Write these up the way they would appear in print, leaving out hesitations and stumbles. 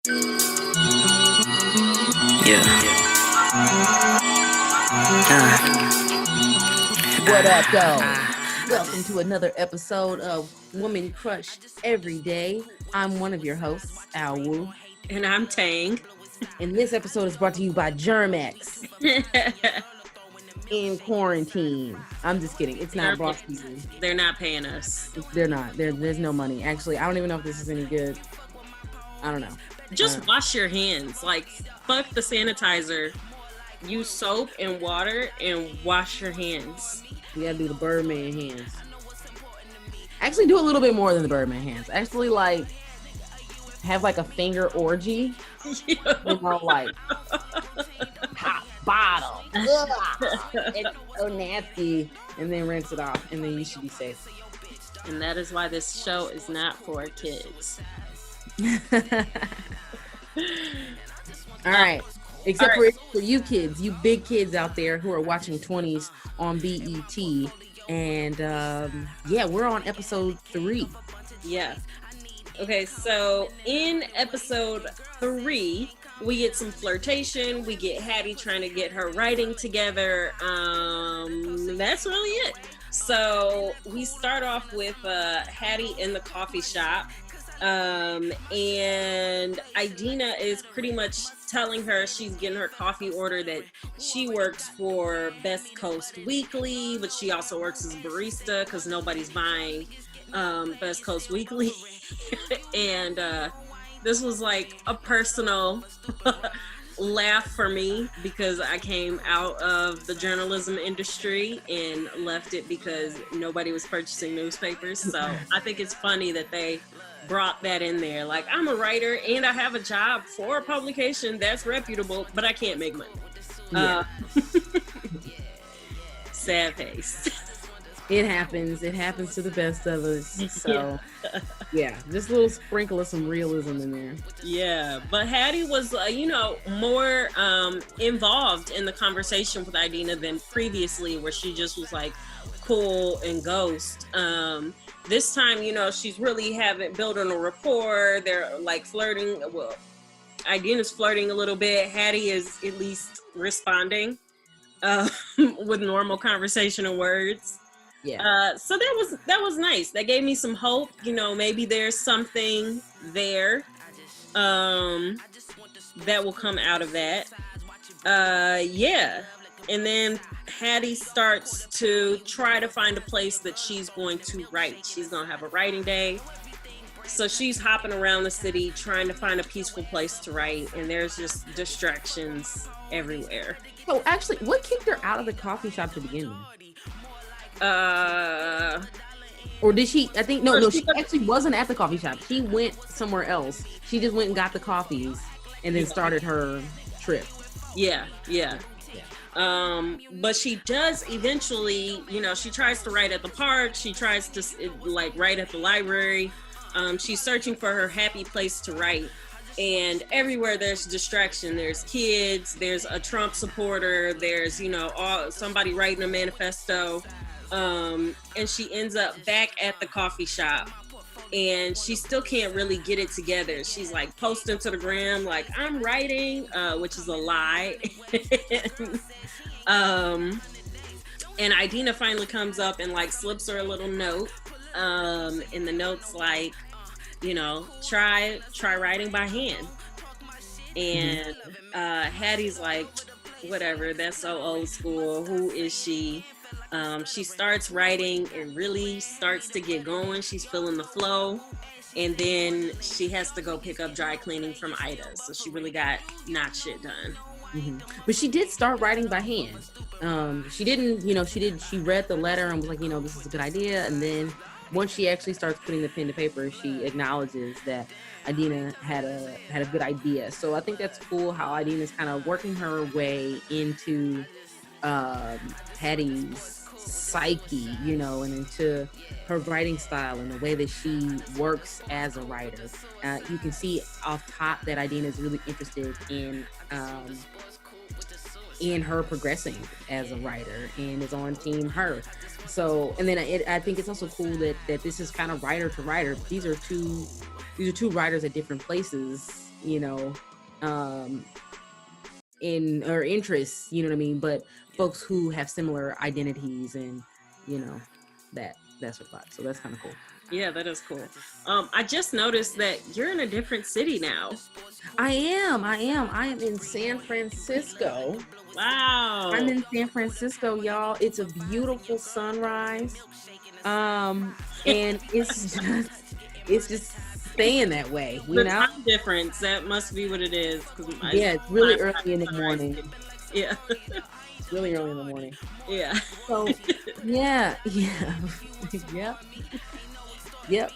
Yeah. What up, though? Welcome to another episode of Woman Crush Every Day. I'm one of your hosts, Al Wu. And I'm Tang. And this episode is brought to you by Germex. In quarantine. I'm just kidding. It's not brought to you. They're not paying us. They're not. There's no money. Actually, I don't even know if this is any good. I don't know. Just wash your hands. Like, fuck the sanitizer. Use soap and water and wash your hands. You gotta do the Birdman hands. Actually, do a little bit more than the Birdman hands. Actually, like, have like a finger orgy. You know, like, top, bottom. It's so nasty. And then rinse it off. And then you should be safe. And that is why this show is not for kids. All right. Except for you kids, you big kids out there who are watching 20s on BET. And yeah, we're on episode 3. Yeah. Okay, so in episode 3, we get some flirtation. We get Hattie trying to get her writing together. That's really it. So we start off with Hattie in the coffee shop. And Idina is pretty much telling her she's getting her coffee order, that she works for Best Coast Weekly, but she also works as a barista because nobody's buying Best Coast Weekly. And this was like a personal laugh for me because I came out of the journalism industry and left it because nobody was purchasing newspapers. So I think it's funny that they brought that in there. Like, I'm a writer and I have a job for a publication that's reputable, but I can't make money. Yeah. Sad face. It happens. It happens to the best of us. So, yeah, just a little sprinkle of some realism in there. Yeah, but Hattie was, more involved in the conversation with Idina than previously, where she just was like cool and ghost. This time, she's really building a rapport. They're like flirting. Well, Idina's flirting a little bit. Hattie is at least responding with normal conversation and words. Yeah. So that was nice. That gave me some hope. Maybe there's something there that will come out of that. Yeah. And then Hattie starts to try to find a place that she's going to write. She's going to have a writing day. So she's hopping around the city trying to find a peaceful place to write. And there's just distractions everywhere. So actually, what kicked her out of the coffee shop to begin with? Or did she? I think no. She actually wasn't at the coffee shop. She went somewhere else. She just went and got the coffees and then started her trip. Yeah. But she does eventually, she tries to write at the park. She tries to write at the library. She's searching for her happy place to write. And everywhere there's distraction. There's kids, there's a Trump supporter, there's, somebody writing a manifesto. And she ends up back at the coffee shop. And she still can't really get it together. She's like posting to the gram, like, I'm writing, which is a lie. And Idina finally comes up and like slips her a little note. And the note's like, try writing by hand. And Hattie's like, whatever, that's so old school. Who is she? She starts writing and really starts to get going. She's feeling the flow. And then she has to go pick up dry cleaning from Ida. So she really got not shit done. Mm-hmm. But she did start writing by hand. She didn't, she read the letter and was like, this is a good idea. And then once she actually starts putting the pen to paper, she acknowledges that Idina had a good idea. So I think that's cool how Idina's kind of working her way into Hattie's psyche, and into her writing style and the way that she works as a writer. You can see off top that Idina is really interested in her progressing as a writer and is on team her. So, and then I think it's also cool that this is kind of writer to writer. These are two writers at different places you know, in or interests, you know what I mean? But folks who have similar identities and, you know, that's what thought. So that's kind of cool. Yeah, that is cool. I just noticed that you're in a different city now. I am in San Francisco. Wow. I'm in San Francisco, y'all. It's a beautiful sunrise. And it's just staying that way. The time difference, that must be what it is. Yeah, it's really early in the morning. Yeah. It's really early in the morning. Yeah. So yeah. Yep.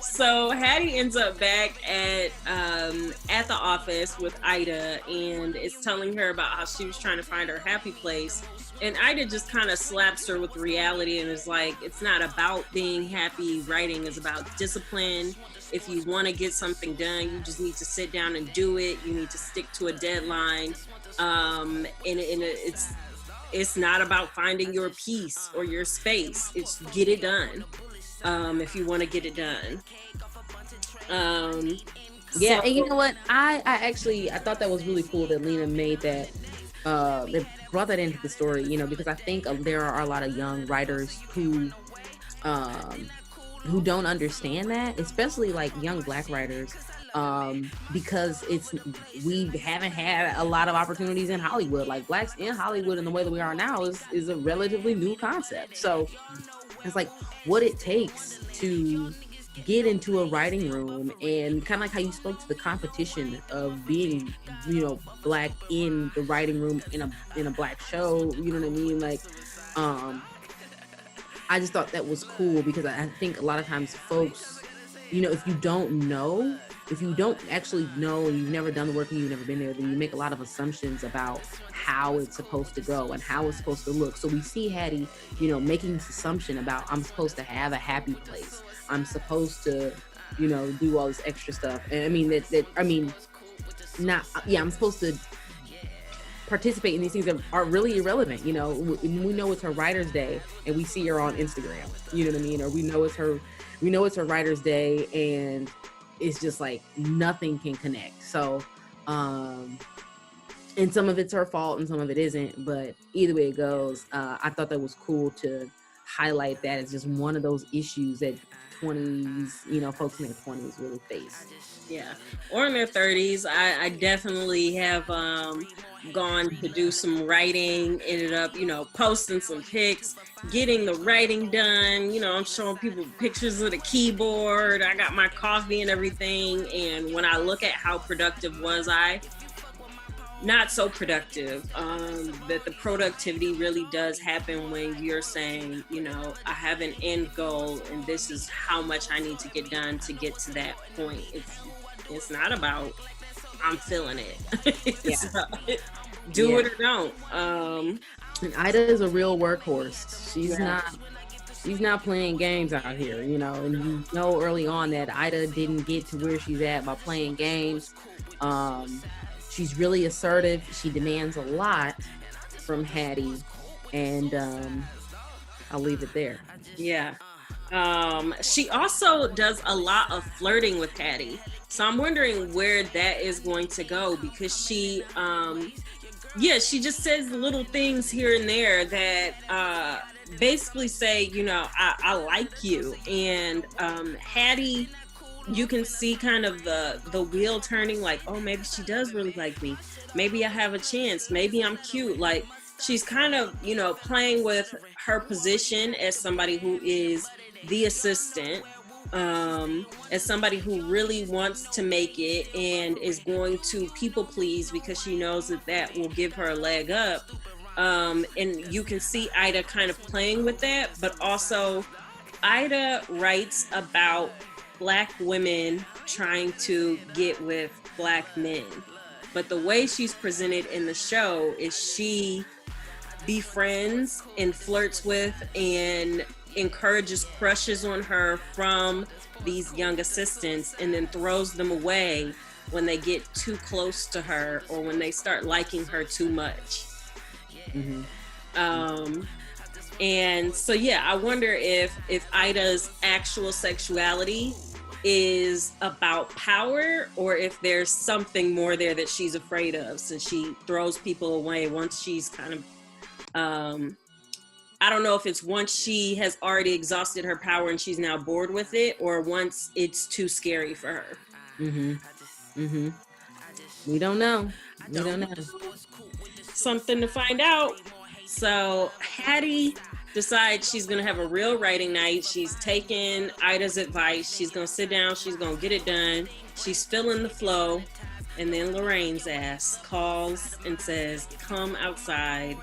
So Hattie ends up back at the office with Ida and is telling her about how she was trying to find her happy place. And Ida just kind of slaps her with reality and is like, it's not about being happy. Writing is about discipline. If you want to get something done, you just need to sit down and do it. You need to stick to a deadline. And it's not about finding your peace or your space. It's get it done. If you want to get it done. Yeah, and you know what? I thought that was really cool that Lena made that. They brought that into the story, you know, because I think there are a lot of young writers who don't understand that, especially like young Black writers, because we haven't had a lot of opportunities in Hollywood. Like Blacks in Hollywood in the way that we are now is a relatively new concept. So it's like what it takes to get into a writing room, and kind of like how you spoke to the competition of being, you know, Black in the writing room in a Black show, you know what I mean? Like, I just thought that was cool because I think a lot of times folks, you know, if you don't actually know, and you've never done the work and you've never been there, then you make a lot of assumptions about how it's supposed to go and how it's supposed to look. So we see Hattie, you know, making this assumption about, I'm supposed to have a happy place. I'm supposed to, you know, do all this extra stuff. And I mean, I'm supposed to participate in these things that are really irrelevant. You know, we know it's her writer's day and we see her on Instagram, you know what I mean? Or we know it's her writer's day and it's just like nothing can connect. So, and some of it's her fault and some of it isn't, but either way it goes, I thought that was cool to highlight that as just one of those issues that 20s, you know, folks in their 20s really face. Yeah, or in their 30s. I definitely have gone to do some writing, ended up, you know, posting some pics, getting the writing done. You know, I'm showing people pictures of the keyboard. I got my coffee and everything. And when I look at how productive was I, not so productive. That the productivity really does happen when you're saying, you know, I have an end goal and this is how much I need to get done to get to that point. It's not about I'm feeling it. It's about do it or don't. And Ida is a real workhorse. She's not playing games out here, you know, and you know early on that Ida didn't get to where she's at by playing games. She's really assertive. She demands a lot from Hattie, and I'll leave it there. Yeah. She also does a lot of flirting with Hattie. So I'm wondering where that is going to go, because she just says little things here and there that basically say, you know, I like you. And Hattie, you can see kind of the wheel turning, like, oh, maybe she does really like me. Maybe I have a chance. Maybe I'm cute. Like, she's kind of, you know, playing with her position as somebody who is the assistant, as somebody who really wants to make it and is going to people please because she knows that will give her a leg up. And you can see Ida kind of playing with that, but also Ida writes about Black women trying to get with Black men. But the way she's presented in the show is she befriends and flirts with and encourages crushes on her from these young assistants, and then throws them away when they get too close to her or when they start liking her too much. Mm-hmm. And so, yeah, I wonder if Ida's actual sexuality is about power or if there's something more there that she's afraid of, since she throws people away once she's kind of I don't know if it's once she has already exhausted her power and she's now bored with it, or once it's too scary for her. We don't know. We don't know. Something to find out. So Hattie decides she's gonna have a real writing night. She's taking Ida's advice. She's gonna sit down. She's gonna get it done. She's feeling the flow. And then Lorraine's ass calls and says, come outside.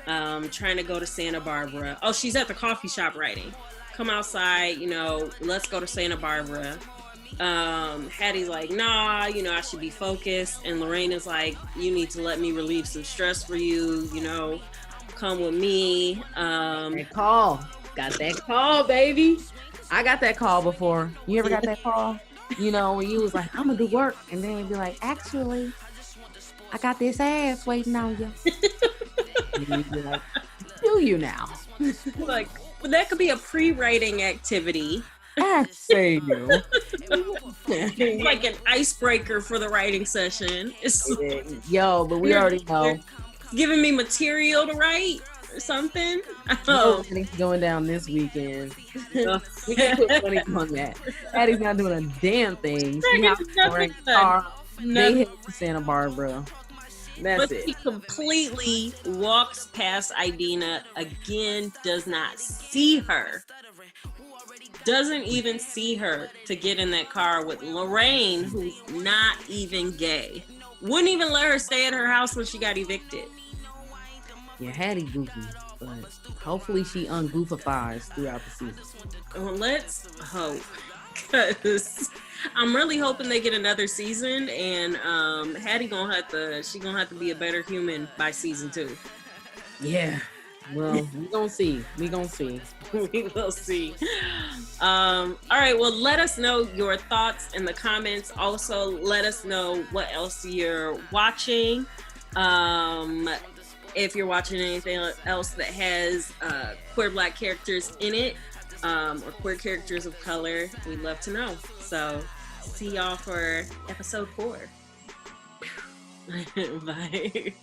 Trying to go to Santa Barbara. Oh, she's at the coffee shop writing. Come outside, let's go to Santa Barbara. Hattie's like, nah, I should be focused. And Lorraine is like, you need to let me relieve some stress for you, come with me. That call. Got that call, baby. I got that call before. You ever got that call? When you was like, I'm gonna do work. And then you'd be like, actually, I got this ass waiting on you. And you'd be like, do you now? Like, well, that could be a pre-writing activity. I say you. Like an icebreaker for the writing session. But we already know. Giving me material to write or something. It's going down this weekend. We can put money on that. Hattie's not doing a damn thing. She's not touring the car. They head to Santa Barbara. That's it. He completely walks past Idina again, does not see her. Doesn't even see her to get in that car with Lorraine, who's not even gay. Wouldn't even let her stay at her house when she got evicted. Yeah, Hattie goofy, but hopefully she ungoofifies throughout the season. Well, let's hope, because I'm really hoping they get another season, and Hattie gonna have to be a better human by season 2. Yeah. Well, we gonna see. We will see. All right. Well, let us know your thoughts in the comments. Also, let us know what else you're watching. If you're watching anything else that has queer Black characters in it, or queer characters of color, we'd love to know. So, see y'all for episode 4. Bye.